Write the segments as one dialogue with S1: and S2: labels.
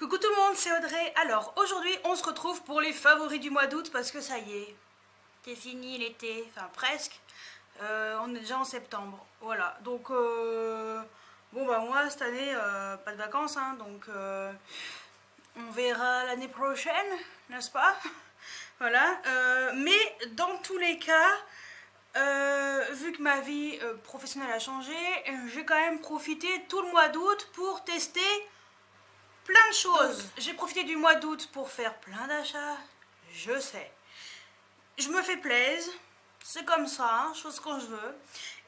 S1: Coucou tout le monde, c'est Audrey. Alors aujourd'hui on se retrouve pour les favoris du mois d'août parce que ça y est, c'est fini l'été, enfin presque. On est déjà en septembre, voilà. Donc bon bah moi cette année pas de vacances, hein, donc on verra l'année prochaine, n'est-ce pas? Voilà. Mais dans tous les cas, vu que ma vie professionnelle a changé, j'ai quand même profité tout le mois d'août pour tester plein de choses. J'ai profité du mois d'août pour faire plein d'achats, je sais. Je me fais plaisir, c'est comme ça, hein, je fais ce que je veux.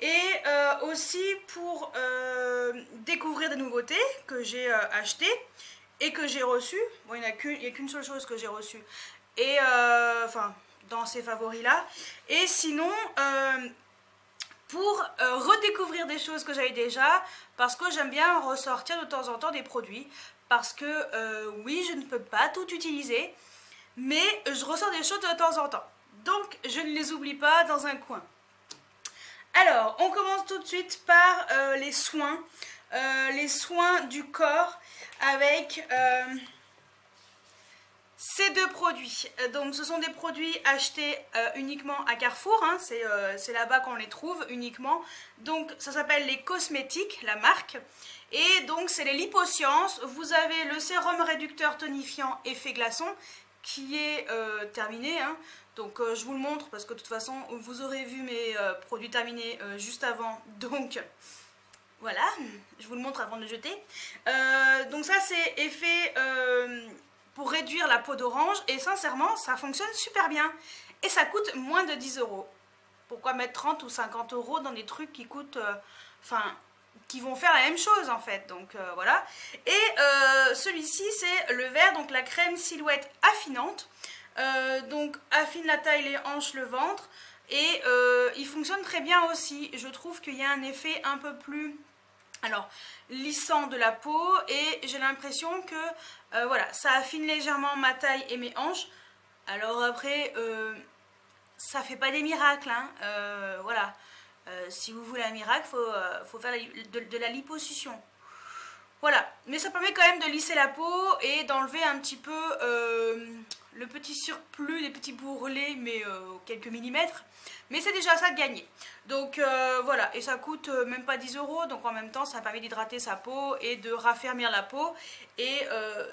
S1: Et aussi pour découvrir des nouveautés que j'ai achetées et que j'ai reçues. Bon, il n'y a qu'une seule chose que j'ai reçue. Et enfin, dans ces favoris-là. Et sinon, pour redécouvrir des choses que j'avais déjà, parce que j'aime bien ressortir de temps en temps des produits. Parce que oui, je ne peux pas tout utiliser, mais je ressors des choses de temps en temps. Donc, je ne les oublie pas dans un coin. Alors, on commence tout de suite par les soins du corps avec ces deux produits. Donc, ce sont des produits achetés uniquement à Carrefour, hein, c'est là-bas qu'on les trouve uniquement. Donc, ça s'appelle les cosmétiques, la marque. Et donc c'est les Liposciences. Vous avez le sérum réducteur tonifiant effet glaçon qui est terminé, hein. Donc je vous le montre parce que de toute façon vous aurez vu mes produits terminés juste avant. Donc voilà, je vous le montre avant de le jeter. Donc ça c'est effet pour réduire la peau d'orange et sincèrement ça fonctionne super bien. Et ça coûte moins de 10 €. Pourquoi mettre 30 ou 50 € dans des trucs qui coûtent... qui vont faire la même chose en fait, donc voilà. Et celui-ci c'est le vert, donc la crème silhouette affinante, donc affine la taille, les hanches, le ventre, et il fonctionne très bien aussi. Je trouve qu'il y a un effet un peu plus, alors, lissant de la peau, et j'ai l'impression que voilà, ça affine légèrement ma taille et mes hanches. Alors après, ça fait pas des miracles, hein, voilà. Si vous voulez un miracle, faut faire de la liposuction. Voilà, mais ça permet quand même de lisser la peau et d'enlever un petit peu le petit surplus, les petits bourrelets, mais quelques millimètres. Mais c'est déjà ça de gagner. Donc voilà, et ça coûte même pas 10 €, donc en même temps ça permet d'hydrater sa peau et de raffermir la peau et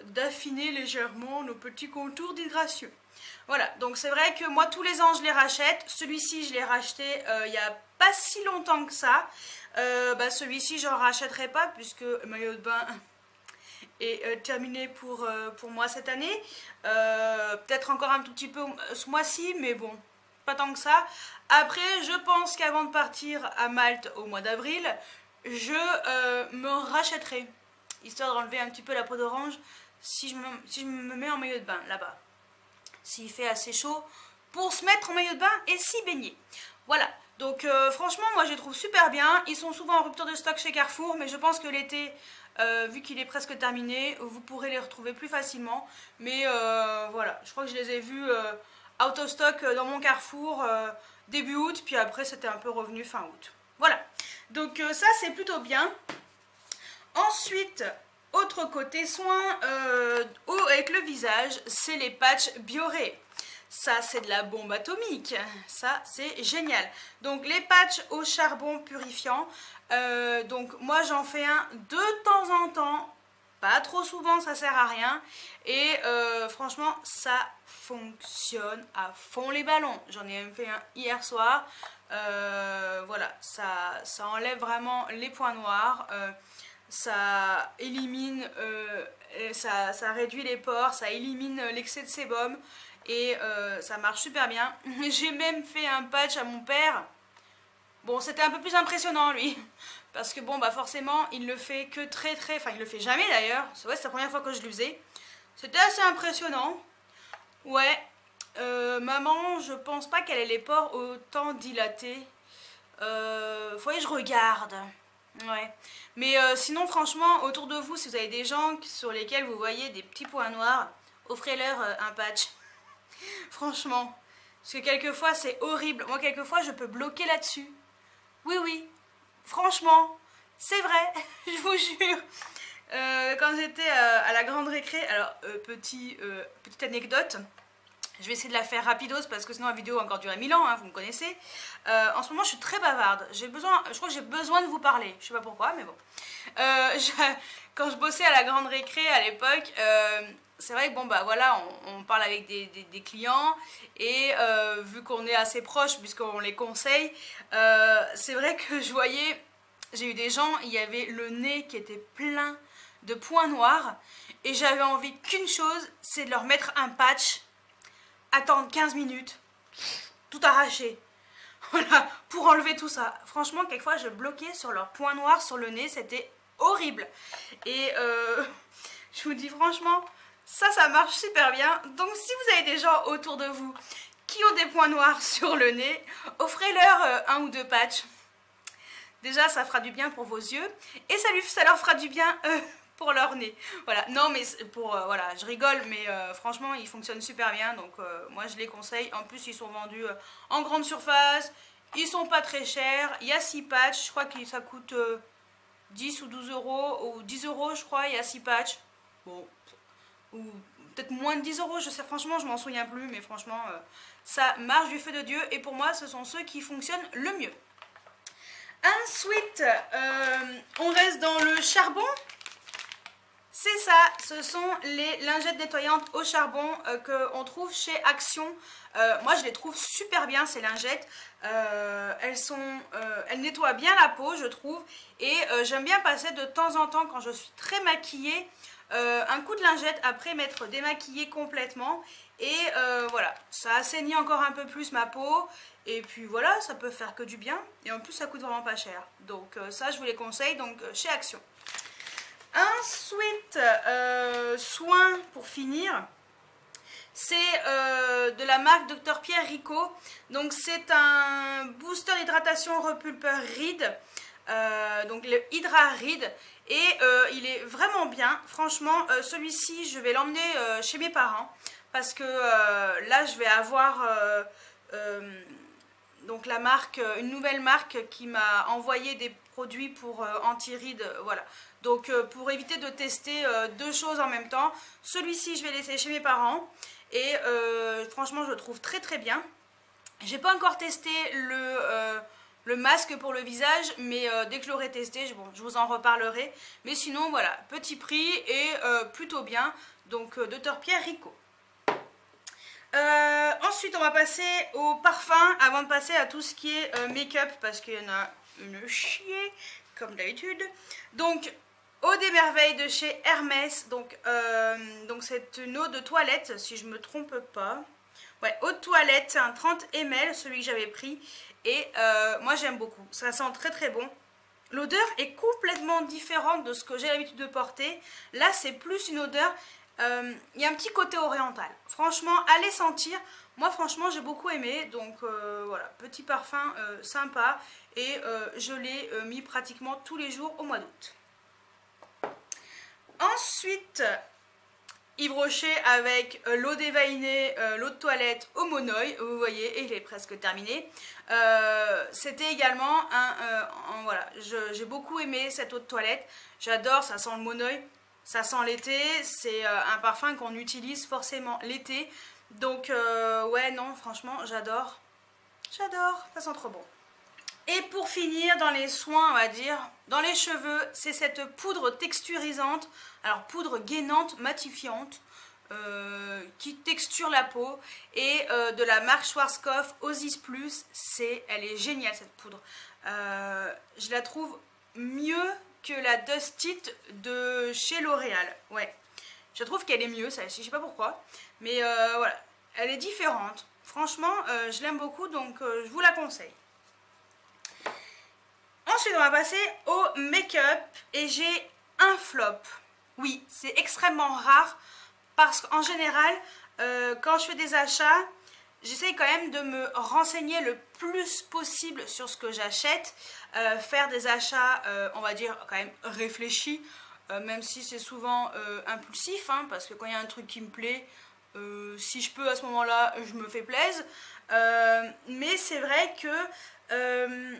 S1: d'affiner légèrement nos petits contours disgracieux. Voilà, donc c'est vrai que moi tous les ans je les rachète. Celui-ci je l'ai racheté il n'y a pas si longtemps que ça. Celui-ci j'en rachèterai pas puisque le maillot de bain est terminé pour moi cette année. Peut-être encore un tout petit peu ce mois-ci, mais bon, pas tant que ça. Après je pense qu'avant de partir à Malte au mois d'avril, je me rachèterai, histoire d'enlever un petit peu la peau d'orange si je me mets en maillot de bain là-bas. S'il fait assez chaud pour se mettre en maillot de bain et s'y baigner. Voilà, donc franchement moi je les trouve super bien. Ils sont souvent en rupture de stock chez Carrefour, mais je pense que l'été, vu qu'il est presque terminé, vous pourrez les retrouver plus facilement. Mais voilà, je crois que je les ai vus out of stock dans mon Carrefour début août, puis après c'était un peu revenu fin août. Voilà, donc ça c'est plutôt bien. Ensuite... autre côté soin avec le visage, c'est les patchs Bioré. Ça, c'est de la bombe atomique. Ça, c'est génial. Donc, les patchs au charbon purifiant. Donc, moi, j'en fais un de temps en temps. Pas trop souvent, ça sert à rien. Et franchement, ça fonctionne à fond les ballons. J'en ai même fait un hier soir. Voilà, ça enlève vraiment les points noirs. Ça élimine, ça réduit les pores, ça élimine l'excès de sébum et ça marche super bien. J'ai même fait un patch à mon père. Bon, c'était un peu plus impressionnant lui, parce que bon, bah forcément, il le fait que enfin il le fait jamais d'ailleurs. C'est vrai, c'est la première fois que je le faisais. C'était assez impressionnant. Ouais, maman, je pense pas qu'elle ait les pores autant dilatés. Faudrait que je regarde. Ouais, mais sinon franchement autour de vous si vous avez des gens sur lesquels vous voyez des petits points noirs, offrez-leur un patch. Franchement, parce que quelquefois c'est horrible. Moi quelquefois je peux bloquer là-dessus. Oui, franchement, c'est vrai, je vous jure. Quand j'étais à la grande récré, alors petite anecdote, je vais essayer de la faire rapidos parce que sinon la vidéo a encore duré 1000 ans, hein, vous me connaissez. En ce moment je suis très bavarde, je crois que j'ai besoin de vous parler, je sais pas pourquoi mais bon. Quand je bossais à la grande récré à l'époque, c'est vrai que bon bah voilà, on parle avec des clients et vu qu'on est assez proches puisqu'on les conseille, c'est vrai que je voyais, j'ai eu des gens, il y avait le nez qui était plein de points noirs et j'avais envie qu'une chose, c'est de leur mettre un patch, attendre 15 minutes, tout arracher. Voilà, pour enlever tout ça. Franchement, quelquefois, je bloquais sur leurs points noirs sur le nez, c'était horrible. Et je vous dis franchement, ça marche super bien. Donc si vous avez des gens autour de vous qui ont des points noirs sur le nez, offrez-leur un ou deux patchs. Déjà, ça fera du bien pour vos yeux et ça leur fera du bien pour leur nez. Voilà, non mais voilà, je rigole, mais franchement, ils fonctionnent super bien. Donc moi, je les conseille. En plus, ils sont vendus en grande surface. Ils sont pas très chers. Il y a 6 patchs. Je crois que ça coûte 10 ou 12 euros. Ou 10 euros, je crois. Il y a 6 patchs. Bon, ou peut-être moins de 10 euros. Je sais, franchement, je m'en souviens plus. Mais franchement, ça marche du feu de Dieu. Et pour moi, ce sont ceux qui fonctionnent le mieux. Ensuite, on reste dans le charbon. C'est ça, ce sont les lingettes nettoyantes au charbon qu'on trouve chez Action. Moi, je les trouve super bien, ces lingettes. Elles nettoient bien la peau, je trouve. Et j'aime bien passer de temps en temps, quand je suis très maquillée, un coup de lingette après m'être démaquillée complètement. Et voilà, ça assainit encore un peu plus ma peau. Et puis voilà, ça peut faire que du bien. Et en plus, ça coûte vraiment pas cher. Donc ça, je vous les conseille donc, chez Action. Ensuite, soin pour finir, c'est de la marque Dr Pierre Rico. Donc c'est un booster d'hydratation repulpeur Ride, donc le Hydra Ride. Et il est vraiment bien. Franchement, celui-ci, je vais l'emmener chez mes parents. Parce que là, je vais avoir donc la marque, une nouvelle marque qui m'a envoyé des produits pour anti-rides, voilà. Donc pour éviter de tester deux choses en même temps, celui-ci je vais laisser chez mes parents et franchement je le trouve très très bien. J'ai pas encore testé le masque pour le visage, mais dès que je l'aurai testé, bon, je vous en reparlerai. Mais sinon voilà, petit prix et plutôt bien, donc Dr Pierre Rico. Ensuite on va passer au parfum avant de passer à tout ce qui est make-up parce qu'il y en a une chier comme d'habitude. Donc eau des merveilles de chez Hermès, donc c'est une eau de toilette si je me trompe pas. Ouais, eau de toilette, c'est un 30 ml celui que j'avais pris et moi j'aime beaucoup, ça sent très très bon. L'odeur est complètement différente de ce que j'ai l'habitude de porter. Là c'est plus une odeur... il y a un petit côté oriental. Franchement, allez sentir. Moi, franchement, j'ai beaucoup aimé. Donc, voilà, petit parfum sympa. Et je l'ai mis pratiquement tous les jours au mois d'août. Ensuite, Yves Rocher avec l'eau déveinée, l'eau de toilette au monoï. Vous voyez, et il est presque terminé. C'était également voilà, j'ai beaucoup aimé cette eau de toilette. J'adore, ça sent le monoï. Ça sent l'été, c'est un parfum qu'on utilise forcément l'été. Donc ouais, non, franchement, j'adore. J'adore, ça sent trop bon. Et pour finir, dans les soins, on va dire, dans les cheveux, c'est cette poudre texturisante. Alors, poudre gainante, matifiante, qui texture la peau. Et de la marque Schwarzkopf, Osis Plus, elle est géniale cette poudre. Je la trouve mieux que la Dust It de chez L'Oréal. Ouais, je trouve qu'elle est mieux, celle-ci, je sais pas pourquoi. Mais voilà, elle est différente. Franchement, je l'aime beaucoup, donc je vous la conseille. Ensuite, on va passer au make-up. Et j'ai un flop. Oui, c'est extrêmement rare. Parce qu'en général, quand je fais des achats, j'essaye quand même de me renseigner le plus possible sur ce que j'achète. Faire des achats, on va dire, quand même réfléchis. Même si c'est souvent impulsif. Hein, parce que quand il y a un truc qui me plaît, si je peux à ce moment-là, je me fais plaisir. Mais c'est vrai que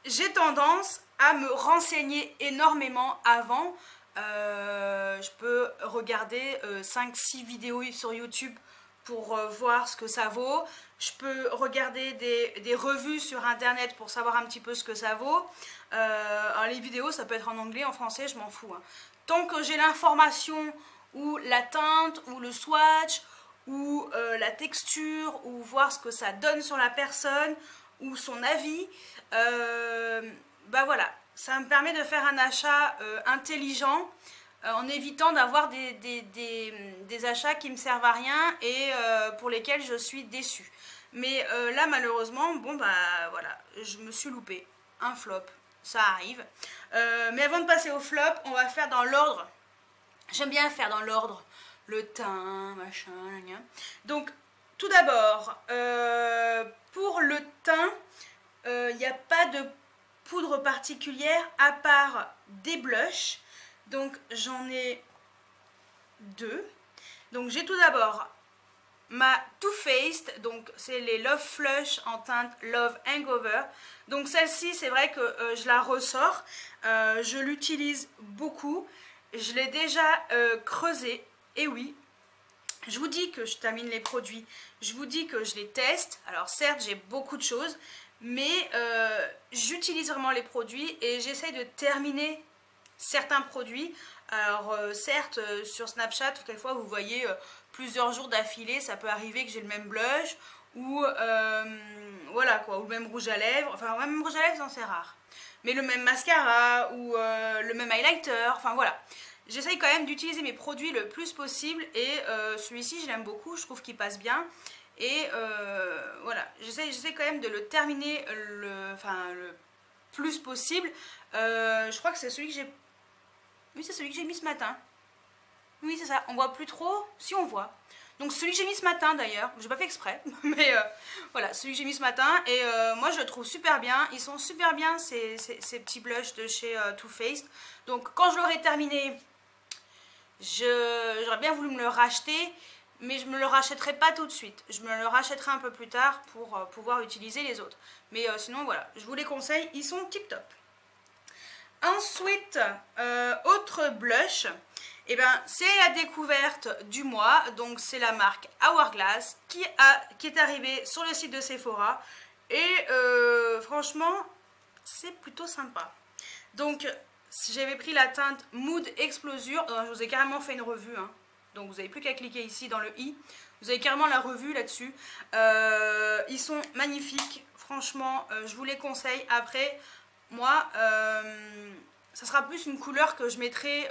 S1: j'ai tendance à me renseigner énormément avant Je peux regarder 5-6 vidéos sur YouTube pour voir ce que ça vaut. Je peux regarder des revues sur internet pour savoir un petit peu ce que ça vaut. Alors les vidéos, ça peut être en anglais, en français, je m'en fous. Hein. Tant que j'ai l'information ou la teinte ou le swatch ou la texture ou voir ce que ça donne sur la personne ou son avis, bah voilà, ça me permet de faire un achat intelligent en évitant d'avoir des achats qui me servent à rien et pour lesquels je suis déçue. Mais là malheureusement, bon bah voilà, je me suis loupée, un flop, ça arrive. Mais avant de passer au flop, on va faire dans l'ordre. J'aime bien faire dans l'ordre, le teint, machin, gna. Donc tout d'abord, pour le teint, il n'y a pas de poudre particulière à part des blushs. Donc j'en ai 2. Donc j'ai tout d'abord ma Too Faced, donc c'est les Love Flush en teinte Love Hangover. Donc celle-ci, c'est vrai que je la ressors, je l'utilise beaucoup, je l'ai déjà creusée, et oui, je vous dis que je termine les produits, je vous dis que je les teste. Alors certes, j'ai beaucoup de choses, mais j'utilise vraiment les produits et j'essaye de terminer certains produits. Alors certes, sur Snapchat, quelquefois vous voyez plusieurs jours d'affilée, ça peut arriver que j'ai le même blush ou voilà quoi, ou le même rouge à lèvres. Enfin, même rouge à lèvres, c'est rare. Mais le même mascara ou le même highlighter, enfin voilà. J'essaye quand même d'utiliser mes produits le plus possible et celui-ci, je l'aime beaucoup, je trouve qu'il passe bien. Et voilà, j'essaie quand même de le terminer le plus possible. Je crois que c'est celui que j'ai... Oui, c'est celui que j'ai mis ce matin. Oui, c'est ça. On voit plus trop. Si, on voit. Donc celui que j'ai mis ce matin d'ailleurs. J'ai pas fait exprès. Mais voilà, celui que j'ai mis ce matin. Et moi, je le trouve super bien. Ils sont super bien, ces petits blushs de chez Too Faced. Donc quand je l'aurai terminé, j'aurais bien voulu me le racheter. Mais je ne me le rachèterai pas tout de suite. Je me le rachèterai un peu plus tard pour pouvoir utiliser les autres. Mais sinon, voilà. Je vous les conseille. Ils sont tip top. Ensuite, autre blush, et ben, c'est la découverte du mois, donc c'est la marque Hourglass qui est arrivée sur le site de Sephora et franchement, c'est plutôt sympa. Donc, j'avais pris la teinte Mood Explosure, je vous ai carrément fait une revue, hein. Donc vous n'avez plus qu'à cliquer ici dans le i, vous avez carrément la revue là-dessus. Ils sont magnifiques, franchement, je vous les conseille. Après, moi, ça sera plus une couleur que je mettrai,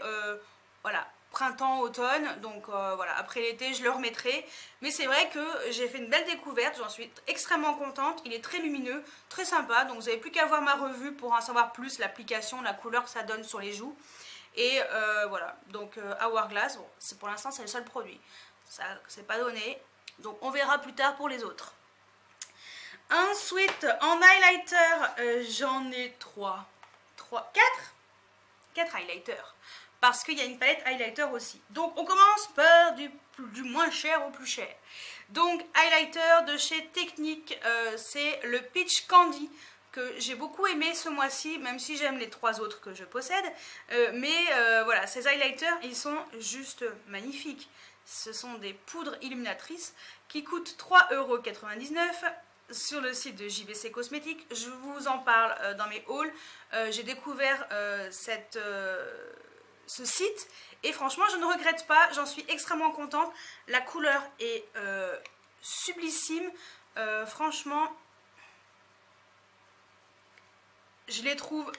S1: voilà, printemps, automne. Donc voilà, après l'été, je le remettrai. Mais c'est vrai que j'ai fait une belle découverte, j'en suis extrêmement contente. Il est très lumineux, très sympa. Donc vous n'avez plus qu'à voir ma revue pour en savoir plus, l'application, la couleur que ça donne sur les joues. Et voilà, donc Hourglass, bon, pour l'instant c'est le seul produit. Ça, c'est pas donné. Donc on verra plus tard pour les autres. Ensuite, en highlighter, j'en ai 4 highlighters. Parce qu'il y a une palette highlighter aussi. Donc on commence par du moins cher au plus cher. Donc highlighter de chez Technique, c'est le Peach Candy que j'ai beaucoup aimé ce mois-ci, même si j'aime les 3 autres que je possède. Mais voilà, ces highlighters, ils sont juste magnifiques. Ce sont des poudres illuminatrices qui coûtent 3,99 € sur le site de JBC Cosmétiques. Je vous en parle dans mes hauls. J'ai découvert ce site et franchement, je ne regrette pas. J'en suis extrêmement contente. La couleur est sublissime. Franchement, je les trouve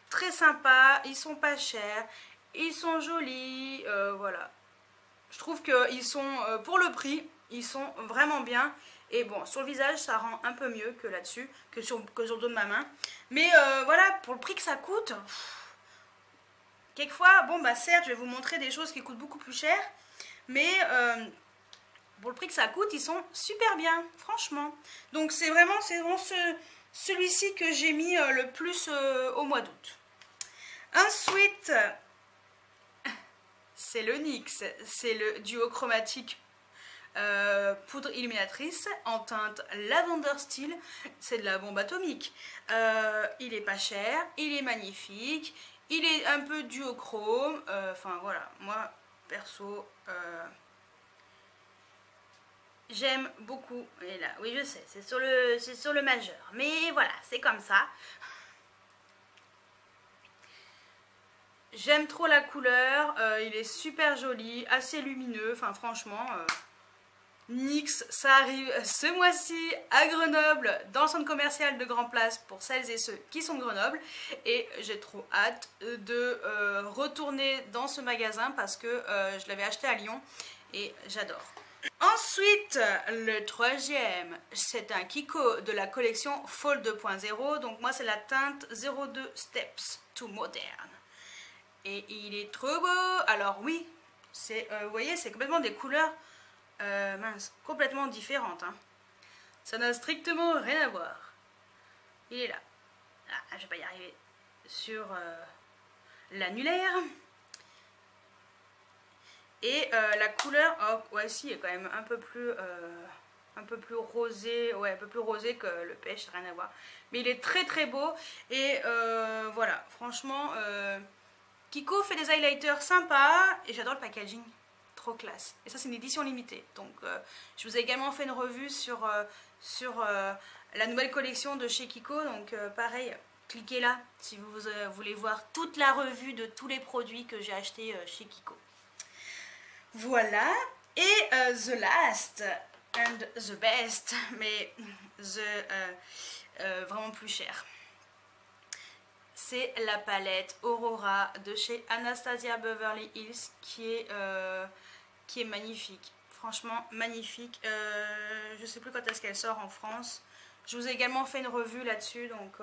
S1: très sympas, ils sont pas chers, ils sont jolis, voilà. Je trouve qu'ils sont, pour le prix, ils sont vraiment bien. Et bon, sur le visage, ça rend un peu mieux que là-dessus, que sur le dos de ma main. Mais voilà, pour le prix que ça coûte, quelquefois, bon bah certes, je vais vous montrer des choses qui coûtent beaucoup plus cher. Mais pour le prix que ça coûte, ils sont super bien, franchement. Donc c'est vraiment celui-ci que j'ai mis le plus au mois d'août. Ensuite, c'est le NYX, c'est le duo chromatique poudre illuminatrice en teinte Lavender Steel. C'est de la bombe atomique. Il est pas cher, il est magnifique, Il est un peu duochrome, enfin voilà, moi perso, j'aime beaucoup. Et là, oui je sais, c'est sur le majeur, mais voilà, c'est comme ça. J'aime trop la couleur, il est super joli, assez lumineux, enfin franchement, NYX, ça arrive ce mois-ci à Grenoble, dans le centre commercial de Grand Place pour celles et ceux qui sont de Grenoble. Et j'ai trop hâte de retourner dans ce magasin parce que je l'avais acheté à Lyon et j'adore. Ensuite, le troisième, c'est un Kiko de la collection Fall 2.0. Donc moi, c'est la teinte 02 Steps to Modern. Et il est trop beau. Alors oui, vous voyez, c'est complètement des couleurs complètement différentes. Hein. Ça n'a strictement rien à voir. Il est là. Ah, je vais pas y arriver. Sur l'annulaire. Et la couleur, oh, ouais, si, est quand même un peu plus rosé, ouais, un peu plus rosé que le pêche, rien à voir. Mais il est très très beau. Et voilà, franchement, Kiko fait des highlighters sympas et j'adore le packaging, trop classe. Et ça c'est une édition limitée, donc je vous ai également fait une revue sur la nouvelle collection de chez Kiko, donc pareil, cliquez là si vous voulez voir toute la revue de tous les produits que j'ai achetés chez Kiko. Voilà, et the last and the best, mais vraiment plus cher. C'est la palette Aurora de chez Anastasia Beverly Hills qui est magnifique. Franchement magnifique. Je ne sais plus quand est-ce qu'elle sort en France. Je vous ai également fait une revue là-dessus, donc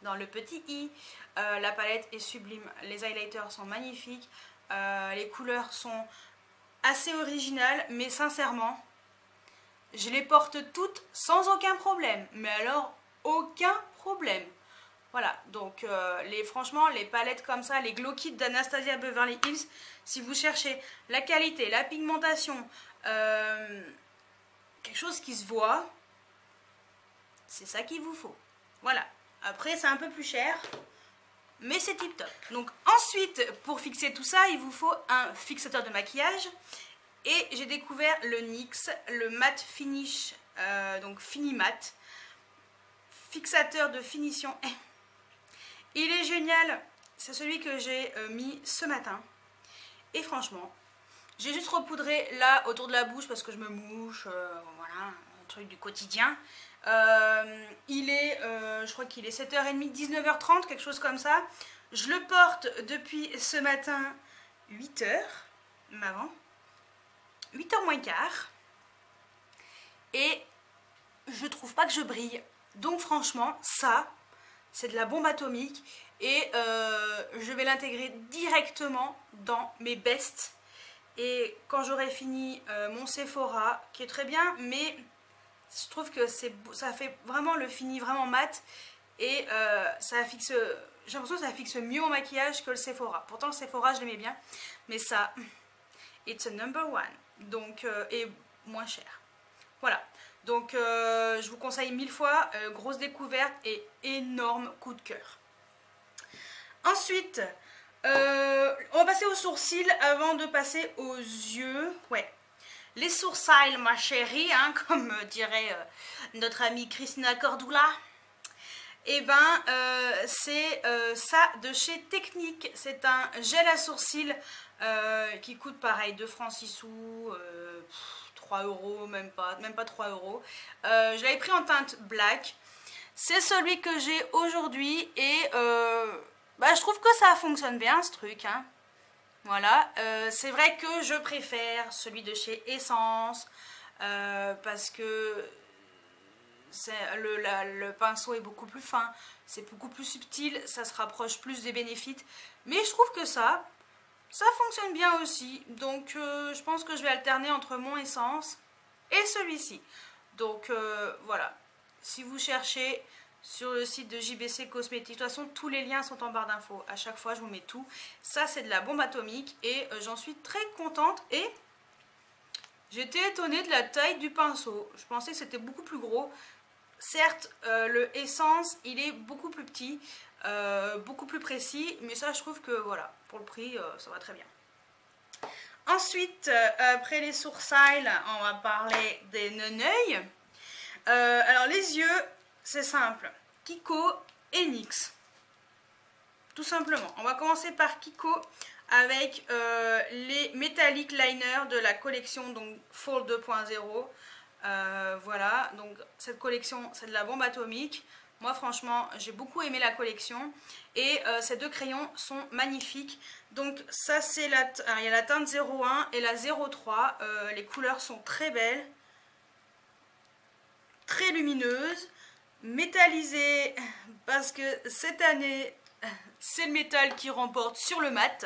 S1: dans le petit i. La palette est sublime. Les highlighters sont magnifiques. Les couleurs sont assez originales, mais sincèrement, je les porte toutes sans aucun problème. Mais alors, aucun problème. Voilà, donc franchement, les palettes comme ça, les Glow Kit d'Anastasia Beverly Hills, si vous cherchez la qualité, la pigmentation, quelque chose qui se voit, c'est ça qu'il vous faut. Voilà, après c'est un peu plus cher, mais c'est tip top. Donc ensuite, pour fixer tout ça, il vous faut un fixateur de maquillage. Et j'ai découvert le NYX, le Matte Finish, donc Fini Matte, fixateur de finition. Il est génial, c'est celui que j'ai mis ce matin. Et franchement, j'ai juste repoudré là autour de la bouche parce que je me mouche, voilà, un truc du quotidien. Je crois qu'il est 7h30, 19h30, quelque chose comme ça. Je le porte depuis ce matin 8h, même avant, 8h moins quart. Et je trouve pas que je brille. Donc franchement, ça, c'est de la bombe atomique et je vais l'intégrer directement dans mes bests. Et quand j'aurai fini mon Sephora, qui est très bien, mais je trouve que ça fait vraiment le fini vraiment mat et j'ai l'impression que ça fixe mieux mon maquillage que le Sephora. Pourtant le Sephora je l'aimais bien, mais ça, it's a number one, donc et moins cher. Voilà. Donc je vous conseille 1000 fois, grosse découverte et énorme coup de cœur. Ensuite, on va passer aux sourcils avant de passer aux yeux. Ouais, les sourcils ma chérie, hein, comme dirait notre amie Christina Cordula. Et ben c'est ça de chez Technique. C'est un gel à sourcils qui coûte pareil 2 francs 6 sous. 3 euros, même pas 3 euros. Je l'avais pris en teinte black. C'est celui que j'ai aujourd'hui et je trouve que ça fonctionne bien ce truc. Hein. Voilà. C'est vrai que je préfère celui de chez Essence parce que le pinceau est beaucoup plus fin, c'est beaucoup plus subtil, ça se rapproche plus des bénéfices. Mais je trouve que ça fonctionne bien aussi, donc je pense que je vais alterner entre mon Essence et celui-ci. Donc voilà, si vous cherchez sur le site de JBC Cosmétiques, de toute façon tous les liens sont en barre d'infos, à chaque fois je vous mets tout. Ça c'est de la bombe atomique et j'en suis très contente et j'étais étonnée de la taille du pinceau. Je pensais que c'était beaucoup plus gros certes, le Essence, il est beaucoup plus petit, beaucoup plus précis, mais ça, je trouve que voilà, pour le prix, ça va très bien. Ensuite, après les sourcils, on va parler des neneuils. Alors, les yeux, c'est simple. Kiko et NYX. Tout simplement. On va commencer par Kiko avec les Metallic Liner de la collection donc Fall 2.0. Voilà, donc cette collection, c'est de la bombe atomique. Moi, franchement, j'ai beaucoup aimé la collection. Et ces deux crayons sont magnifiques. Donc, ça, c'est la... Alors, il y a la teinte 01 et la 03. Les couleurs sont très belles. Très lumineuses. Métallisées. Parce que cette année, c'est le métal qui remporte sur le mat.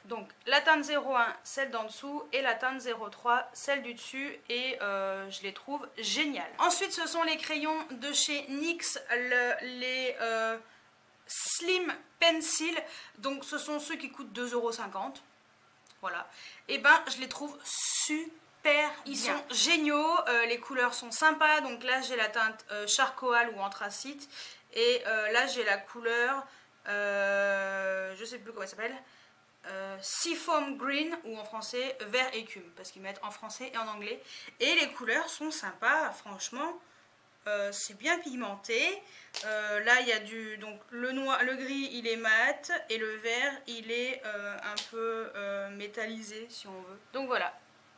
S1: Donc la teinte 01, celle d'en dessous, et la teinte 03, celle du dessus, et je les trouve géniales. Ensuite, ce sont les crayons de chez NYX, les Slim Pencil. Donc ce sont ceux qui coûtent 2,50 €. Voilà. Et ben, je les trouve super. Ils sont géniaux, les couleurs sont sympas. Donc là, j'ai la teinte charcoal ou anthracite, et là, j'ai la couleur, je sais plus comment elle s'appelle. Seafoam Green, ou en français vert écume, parce qu'ils mettent en français et en anglais. Et les couleurs sont sympas, franchement, c'est bien pigmenté. Là il y a donc le noir, le gris il est mat, et le vert il est un peu métallisé si on veut. Donc voilà,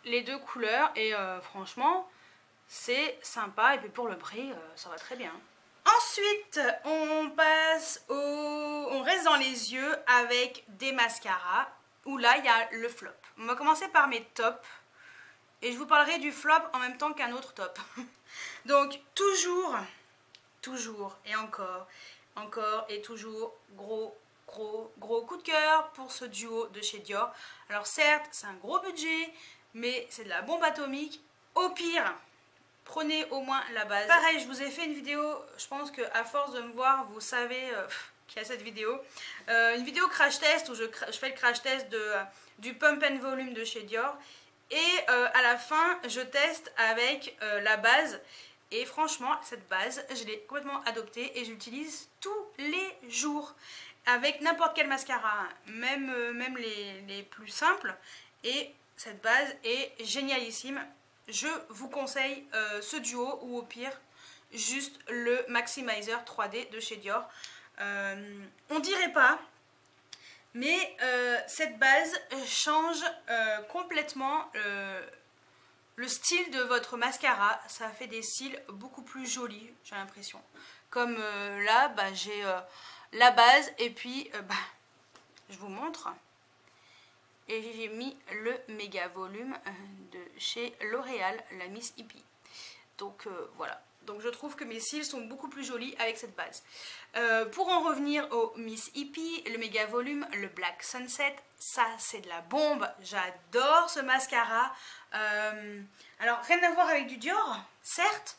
S1: les deux couleurs, et franchement c'est sympa, et puis pour le prix ça va très bien. Ensuite, on reste dans les yeux avec des mascaras, où là, il y a le flop. On va commencer par mes tops, et je vous parlerai du flop en même temps qu'un autre top. Donc, toujours, et encore et toujours, gros coup de cœur pour ce duo de chez Dior. Alors certes, c'est un gros budget, mais c'est de la bombe atomique. Au pire, prenez au moins la base. Pareil, je vous ai fait une vidéo, je pense qu'à force de me voir, vous savez qu'il y a cette vidéo. Une vidéo crash test où je fais le crash test du Pump and Volume de chez Dior. Et à la fin, je teste avec la base. Et franchement, cette base, je l'ai complètement adoptée et je l'utilise tous les jours. Avec n'importe quel mascara, même les plus simples. Et cette base est génialissime. Je vous conseille ce duo, ou au pire, juste le Maximizer 3D de chez Dior. On dirait pas, mais cette base change complètement le style de votre mascara. Ça fait des cils beaucoup plus jolis, j'ai l'impression. Comme là, bah, j'ai la base, et puis je vous montre. Et j'ai mis le méga volume de chez L'Oréal, la Miss Hippie. Donc voilà. Donc je trouve que mes cils sont beaucoup plus jolis avec cette base. Pour en revenir au Miss Hippie, le méga volume, le Black Sunset, ça c'est de la bombe. J'adore ce mascara. Alors rien à voir avec du Dior, certes.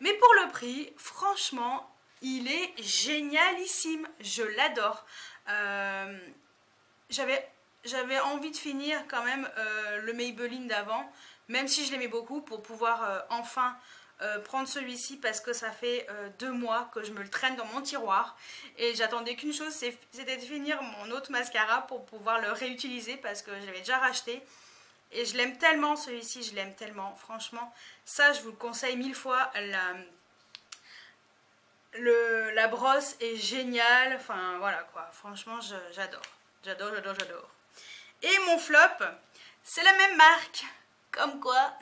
S1: Mais pour le prix, franchement, il est génialissime. Je l'adore. J'avais envie de finir quand même le Maybelline d'avant, même si je l'aimais beaucoup, pour pouvoir enfin prendre celui-ci, parce que ça fait 2 mois que je me le traîne dans mon tiroir. Et j'attendais qu'une chose, c'était de finir mon autre mascara pour pouvoir le réutiliser, parce que je l'avais déjà racheté. Et je l'aime tellement celui-ci, je l'aime tellement, franchement. Ça, je vous le conseille 1000 fois. La brosse est géniale, enfin voilà quoi, franchement j'adore. J'adore. Et mon flop, c'est la même marque, comme quoi.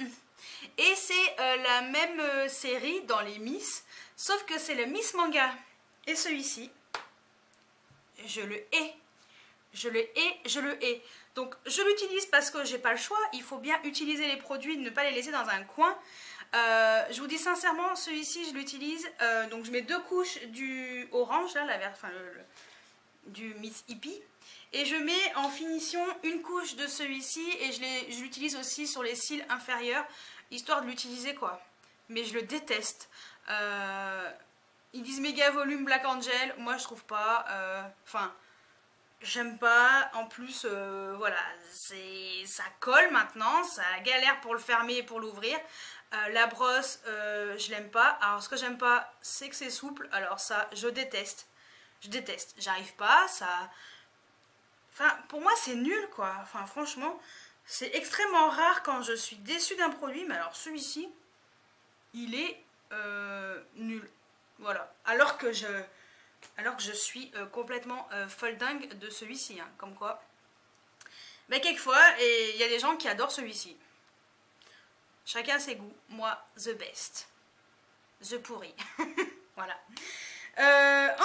S1: Et c'est la même série dans les Miss, sauf que c'est le Miss Manga. Et celui-ci, je le hais. Je le hais. Donc je l'utilise parce que j'ai pas le choix. Il faut bien utiliser les produits, ne pas les laisser dans un coin. Je vous dis sincèrement, celui-ci je l'utilise. Donc je mets 2 couches du orange, là, du Miss Hippie. Et je mets en finition une couche de celui-ci, et je l'utilise aussi sur les cils inférieurs, histoire de l'utiliser quoi. Mais je le déteste. Ils disent méga volume Black Angel, moi je trouve pas. Enfin, j'aime pas. En plus, voilà, ça colle maintenant, ça galère pour le fermer et pour l'ouvrir. La brosse, je l'aime pas. Alors ce que j'aime pas, c'est que c'est souple. Alors ça, je déteste. Je déteste. J'arrive pas, ça... Enfin, pour moi, c'est nul, quoi. Enfin, franchement, c'est extrêmement rare quand je suis déçue d'un produit. Mais alors celui-ci, il est nul. Voilà. Alors que je suis complètement folle dingue de celui-ci. Hein. Comme quoi. Mais quelquefois, il y a des gens qui adorent celui-ci. Chacun ses goûts. Moi, the best. The pourri. Voilà.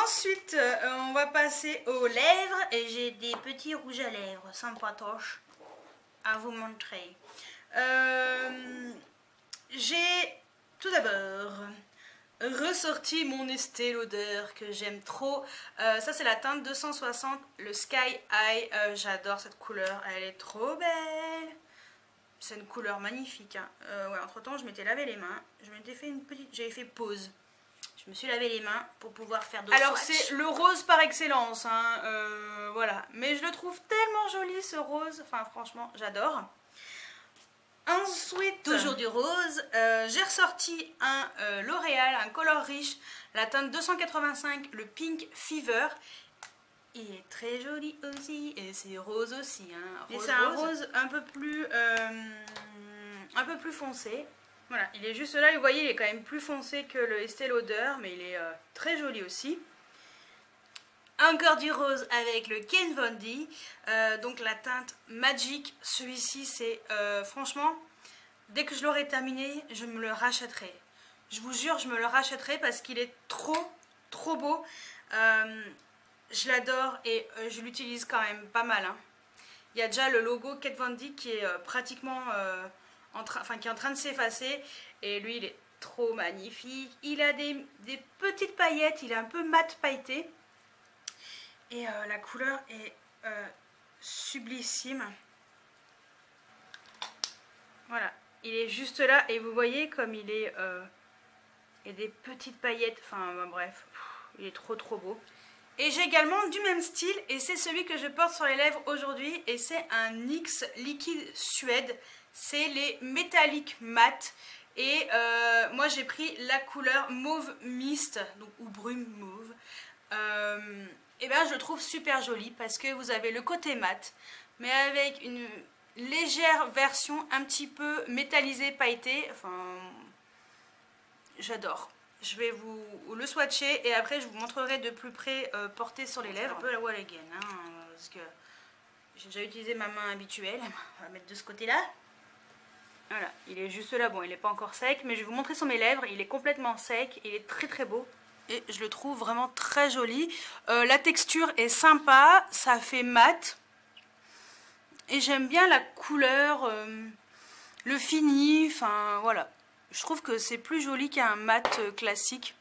S1: Ensuite, on va passer aux lèvres. Et j'ai des petits rouges à lèvres sympatoches à vous montrer. J'ai tout d'abord ressorti mon Estée Lauder que j'aime trop. Ça, c'est la teinte 260, le Sky High. J'adore cette couleur. Elle est trop belle. C'est une couleur magnifique. Hein. Ouais, entre temps, je m'étais lavé les mains. J'avais fait pause. Je me suis lavé les mains pour pouvoir faire d'autres. Alors c'est le rose par excellence. Hein. Voilà. Mais je le trouve tellement joli ce rose. Enfin, franchement, j'adore. Ensuite, toujours du rose. J'ai ressorti un L'Oréal, un color riche, la teinte 285, le Pink Fever. Il est très joli aussi, et c'est rose aussi. Hein. Mais c'est un rose un peu plus foncé. Voilà, il est juste là, vous voyez, il est quand même plus foncé que le Estée Lauder, mais il est très joli aussi. Encore du rose avec le Kat Von D, donc la teinte Magic. Celui-ci, c'est franchement, dès que je l'aurai terminé, je me le rachèterai. Je vous jure, je me le rachèterai parce qu'il est trop beau. Je l'adore et je l'utilise quand même pas mal. Hein. Il y a déjà le logo Kat Von D qui est pratiquement qui est en train de s'effacer. Et lui, il est trop magnifique. Il a des petites paillettes, il est un peu mat pailleté. Et la couleur est sublissime. Voilà, il est juste là et vous voyez comme il est... il y a des petites paillettes, enfin bref, il est trop beau. Et j'ai également du même style et c'est celui que je porte sur les lèvres aujourd'hui et c'est un NYX liquide suède. C'est les métalliques mat et moi j'ai pris la couleur mauve mist, donc, ou brume mauve. Et bien je le trouve super joli parce que vous avez le côté mat mais avec une légère version un petit peu métallisée, pailletée. Enfin, j'adore. Je vais vous le swatcher et après je vous montrerai de plus près porté sur les lèvres. Un peu la wall again, hein, parce que j'ai déjà utilisé ma main habituelle. On va mettre de ce côté-là. Voilà, il est juste là. Bon, il n'est pas encore sec, mais je vais vous montrer sur mes lèvres. Il est complètement sec, il est très beau. Et je le trouve vraiment très joli. La texture est sympa, ça fait mat. Et j'aime bien la couleur, le fini, enfin voilà. Je trouve que c'est plus joli qu'un mat classique.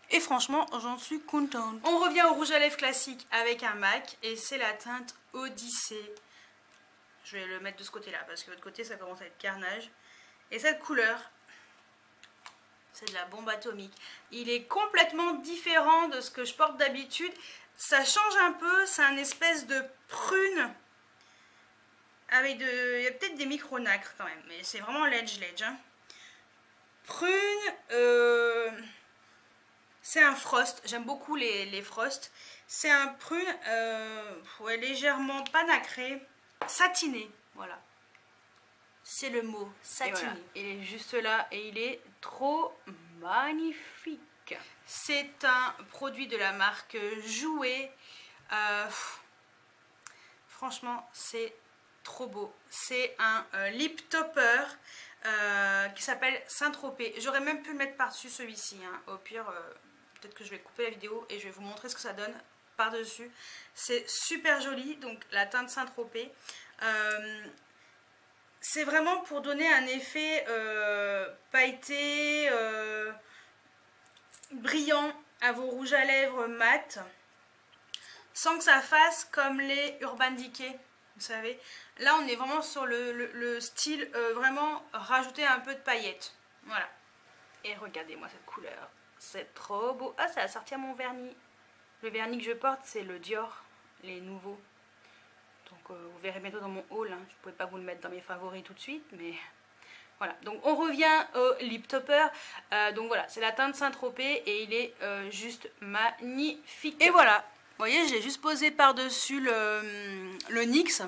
S1: Et franchement, j'en suis contente. On revient au rouge à lèvres classique avec un MAC. Et c'est la teinte Odyssée. Je vais le mettre de ce côté-là parce que de l'autre côté, ça commence à être carnage. Et cette couleur, c'est de la bombe atomique. Il est complètement différent de ce que je porte d'habitude. Ça change un peu. C'est un espèce de prune. Avec il y a peut-être des micro-nacres quand même. Mais c'est vraiment ledge. Hein. Prune, c'est un frost, j'aime beaucoup les frosts. C'est un prune ouais, légèrement pas nacré, satiné, voilà. C'est le mot, satiné. Voilà. Il est juste là et il est trop magnifique. C'est un produit de la marque Jouer. Franchement, c'est trop beau. C'est un lip topper. Qui s'appelle Saint-Tropez. J'aurais même pu le mettre par-dessus celui-ci. Hein. Au pire, peut-être que je vais couper la vidéo et je vais vous montrer ce que ça donne par-dessus. C'est super joli. Donc la teinte Saint-Tropez. C'est vraiment pour donner un effet pailleté, brillant à vos rouges à lèvres mat. Sans que ça fasse comme les Urban Decay. Vous savez, là on est vraiment sur le style vraiment rajouter un peu de paillettes. Voilà. Et regardez-moi cette couleur. C'est trop beau. Ah, ça a sorti à mon vernis. Le vernis que je porte, c'est le Dior, les nouveaux. Donc vous verrez bientôt dans mon haul. Hein. Je ne pouvais pas vous le mettre dans mes favoris tout de suite, mais Voilà, donc on revient au lip topper. Donc voilà, c'est la teinte Saint-Tropez et il est juste magnifique. Et voilà, vous voyez, j'ai juste posé par-dessus le NYX.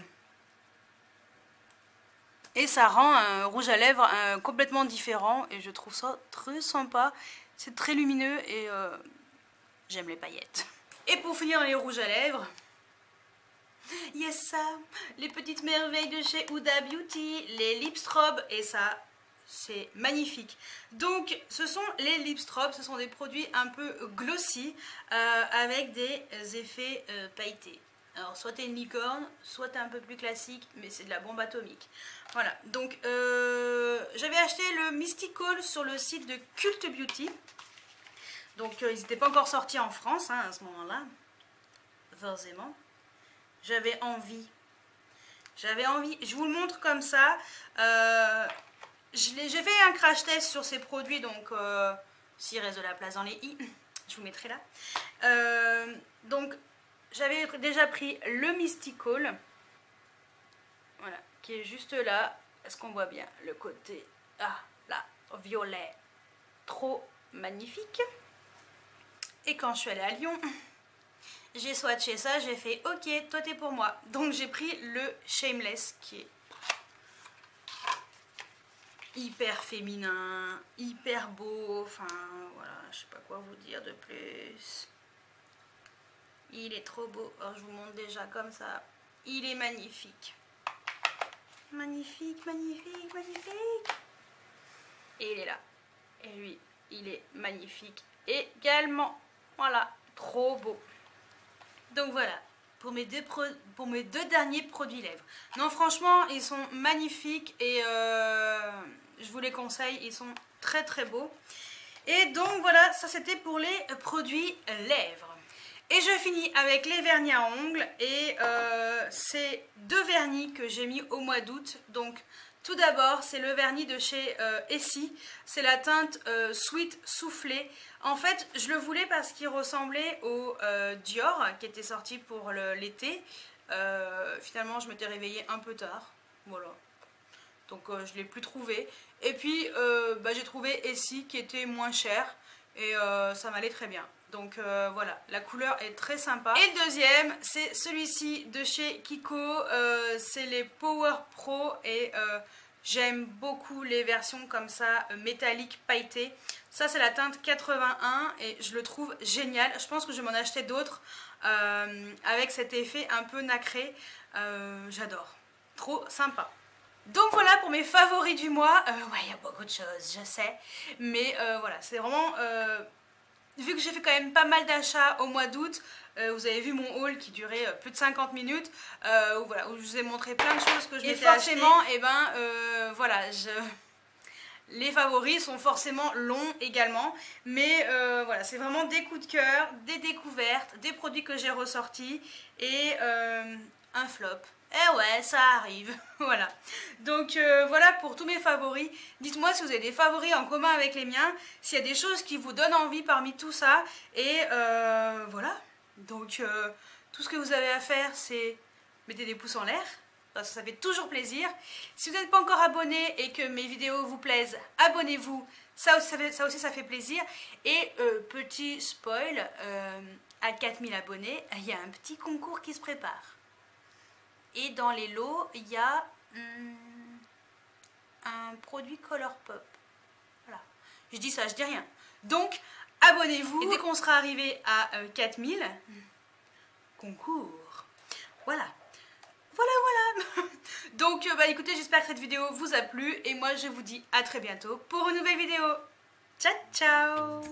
S1: Et ça rend un rouge à lèvres complètement différent et je trouve ça très sympa. C'est très lumineux et j'aime les paillettes. Et pour finir les rouges à lèvres, yes ça, les petites merveilles de chez Huda Beauty, les lip strobes et ça c'est magnifique. Donc ce sont les lip strobes, ce sont des produits un peu glossy avec des effets pailletés. Alors soit t'es une licorne, soit t'es un peu plus classique, mais c'est de la bombe atomique. Voilà, donc j'avais acheté le Mystical sur le site de Cult Beauty. Donc ils n'étaient pas encore sortis en France hein, à ce moment-là, forcément. J'avais envie, je vous le montre comme ça. J'ai fait un crash test sur ces produits, donc s'il reste de la place dans les i, je vous mettrai là. Donc j'avais déjà pris le Mystical, voilà, qui est juste là. Est-ce qu'on voit bien le côté, ah là, violet, trop magnifique. Et quand je suis allée à Lyon, j'ai swatché ça, j'ai fait ok, toi t'es pour moi. Donc j'ai pris le Shameless qui est hyper féminin, hyper beau, enfin voilà, je sais pas quoi vous dire de plus. Il est trop beau, alors je vous montre déjà comme ça, il est magnifique. Magnifique, magnifique, magnifique. Et il est là, et lui, il est magnifique également, voilà, trop beau. Donc voilà, pour mes deux derniers produits lèvres. Non franchement, ils sont magnifiques et je vous les conseille, ils sont très très beaux. Et donc voilà, ça c'était pour les produits lèvres. Et je finis avec les vernis à ongles et c'est deux vernis que j'ai mis au mois d'août. Donc tout d'abord, c'est le vernis de chez Essie, c'est la teinte Sweet Soufflé. En fait, je le voulais parce qu'il ressemblait au Dior qui était sorti pour l'été. Finalement, je m'étais réveillée un peu tard, voilà. Donc je ne l'ai plus trouvé. Et puis, j'ai trouvé Essie qui était moins cher et ça m'allait très bien. Donc voilà, la couleur est très sympa. Et le deuxième, c'est celui-ci de chez Kiko, c'est les Power Pro et j'aime beaucoup les versions comme ça, métalliques, pailletées. Ça c'est la teinte 81 et je le trouve génial. Je pense que je vais m'en acheter d'autres avec cet effet un peu nacré. J'adore, trop sympa. Donc voilà pour mes favoris du mois. Ouais, il y a beaucoup de choses, je sais. Mais voilà, c'est vraiment... vu que j'ai fait quand même pas mal d'achats au mois d'août, vous avez vu mon haul qui durait plus de 50 minutes, voilà, où je vous ai montré plein de choses que je m'étais achetées. Et forcément, et voilà, les favoris sont forcément longs également, mais voilà, c'est vraiment des coups de cœur, des découvertes, des produits que j'ai ressortis et un flop. Eh ouais, ça arrive, voilà. Donc voilà pour tous mes favoris. Dites-moi si vous avez des favoris en commun avec les miens, s'il y a des choses qui vous donnent envie parmi tout ça. Et voilà. Donc tout ce que vous avez à faire, c'est mettez des pouces en l'air, parce que ça fait toujours plaisir. Si vous n'êtes pas encore abonné et que mes vidéos vous plaisent, abonnez-vous. Ça aussi, ça fait plaisir. Et petit spoil, à 4000 abonnés, il y a un petit concours qui se prépare. Et dans les lots, il y a un produit Colourpop. Voilà. Je dis ça, je dis rien. Donc, abonnez-vous. Et dès qu'on sera arrivé à 4000, concours. Voilà. Voilà. Donc, écoutez, j'espère que cette vidéo vous a plu. Et moi, je vous dis à très bientôt pour une nouvelle vidéo. Ciao, ciao.